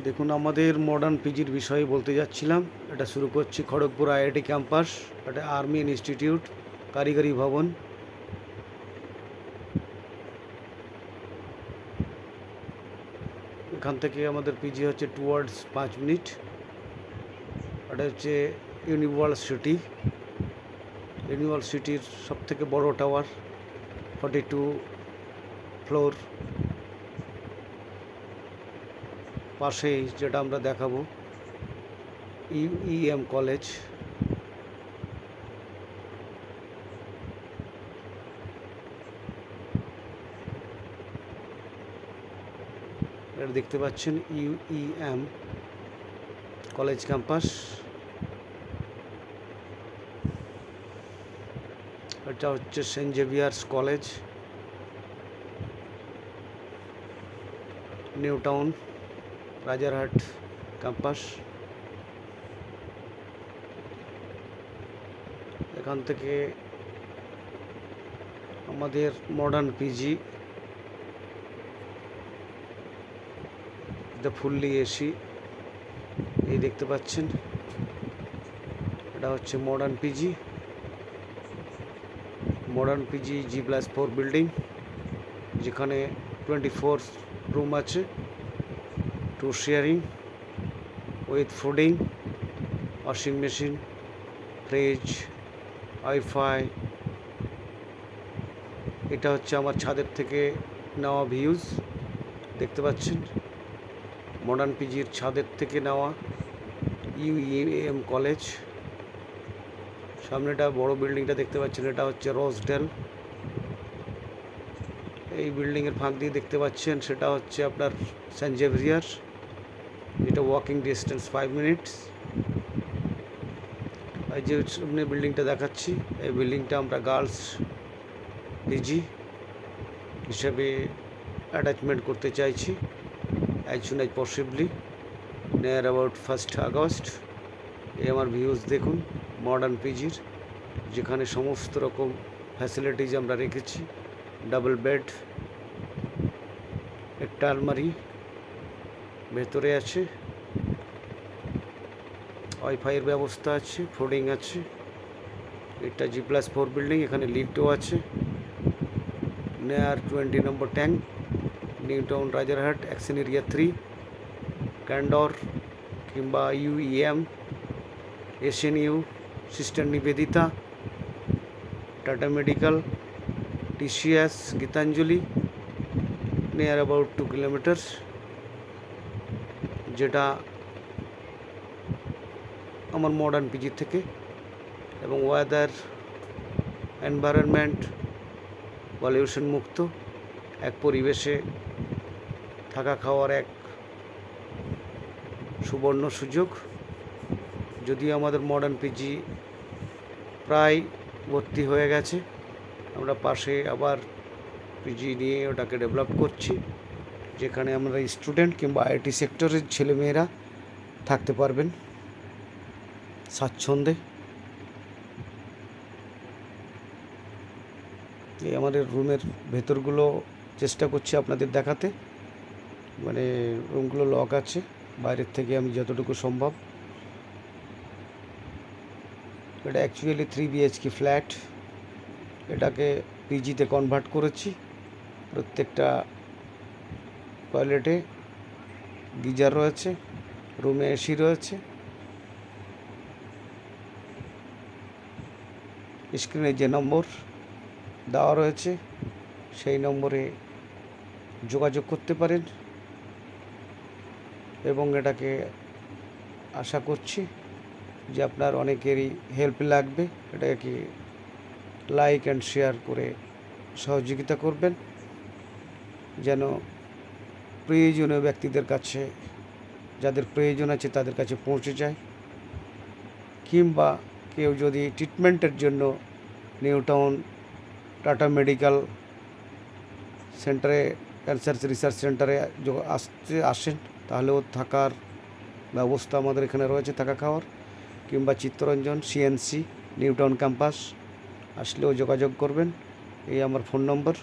দেখুন, আমাদের মডার্ন পিজির বিষয়ে বলতে যাচ্ছিলাম। এটা শুরু করছি খড়গপুর আইআইটি ক্যাম্পাস, এটা আর্মি ইনস্টিটিউট, কারিগরি ভবন। এখান থেকে আমাদের পিজি হচ্ছে টুয়ার্ডস 5 মিনিট। এটা হচ্ছে ইউনিভার্সিটি। ইউনিভার্সিটির সবথেকে বড় টাওয়ার, 42 ফ্লোর। পাশেই যেটা আমরা দেখাবো, ইউইএম কলেজ। এটা দেখতে পাচ্ছেন ইউইএম কলেজ ক্যাম্পাস। এটা হচ্ছে Saint Xavier's college, new town, Rajarhat campus. এখান থেকে আমাদের মডার্ন পিজি, এটা ফুললি এসি। এই দেখতে পাচ্ছেন, এটা হচ্ছে modern PG. Modern PG G+4 building, যেখানে 24 রুম আছে, 2 sharing with fooding, washing machine, fridge, WiFi. এটা হচ্ছে আমার ছাদের থেকে নেওয়া ভিউজ, দেখতে পাচ্ছেন মডার্ন পিজির ছাদের থেকে নেওয়া ইউইএম কলেজ। সামনেটা বড় বিল্ডিংটা দেখতে পাচ্ছেন, এটা হচ্ছে রোজডেল। এই বিল্ডিংয়ের ফাঁক দিয়ে দেখতে পাচ্ছেন, সেটা হচ্ছে আপনার সেন্ট জেভিয়ার, যেটা ওয়াকিং ডিস্টেন্স 5 মিনিটস। এই যে সামনে বিল্ডিংটা দেখাচ্ছি, এই বিল্ডিংটা আমরা গার্লস পিজি হিসেবে অ্যাটাচমেন্ট করতে চাইছি as soon as possibly, near about 1 August. এই আমার ভিউজ দেখুন মডার্ন পিজির, যেখানে সমস্ত রকম ফ্যাসিলিটিজ আমরা রেখেছি। ডাবল বেড, একটা আলমারি ভেতরে আছে, ওয়াইফাইয়ের ব্যবস্থা আছে, ফুডিং আছে। এটা G+4 বিল্ডিং, এখানে লিফটও আছে। নেয়ার 20 নম্বর tank, New town, Rajarhat, action area 3, Candor কিংবা UEM, SNU, sister Nivedita, Tata medical, TCS, Gitanjali, near about 2 kilometre. যেটা আমার মডার্ন পিজি থেকে। এবং ওয়েদার, এনভায়রনমেন্ট, পলিউশন মুক্ত এক পরিবেশে থাকা খাওয়ার এক সুবর্ণ সুযোগ। যদিও আমাদের মডার্ন পিজি প্রায় ভর্তি হয়ে গেছে, আমরা পাশে আবার পিজি নিয়ে ওটাকে ডেভেলপ করছি, যেখানে আমরা স্টুডেন্ট কিংবা আইটি সেক্টরের ছেলেমেয়েরা থাকতে পারবেন স্বাচ্ছন্দ্যে। এই আমাদের রুমের ভেতরগুলো চেষ্টা করছি আপনাদের দেখাতে, মানে রুমগুলো লক আছে বাইরের থেকে আমি যতটুকু সম্ভব। এটা অ্যাকচুয়ালি 3 BHK ফ্ল্যাট, এটাকে পিজিতে কনভার্ট করেছি। প্রত্যেকটা টয়লেটে গিজার রয়েছে, রুমে এসি রয়েছে। স্ক্রিনে যে নম্বর দেওয়া রয়েছে সেই নম্বরে যোগাযোগ করতে পারেন, এবং এটাকে আশা করছি যে আপনার অনেকেরই হেল্প লাগবে। এটাকে লাইক অ্যান্ড শেয়ার করে সহযোগিতা করবেন, যেন প্রয়োজনীয় ব্যক্তিদের কাছে, যাদের প্রয়োজন আছে তাদের কাছে পৌঁছে যায়। কিংবা কেউ যদি ট্রিটমেন্টের জন্য নিউ টাউন টাটা মেডিকেল সেন্টারে, ক্যান্সার রিসার্চ সেন্টারে আসেন, তাহলেও থাকার ব্যবস্থা আমাদের এখানে রয়েছে, থাকা খাওয়ার। কিংবা Chittaranjan CNC new town campus আসলেও যোগাযোগ করবেন। এই আমার ফোন নম্বর।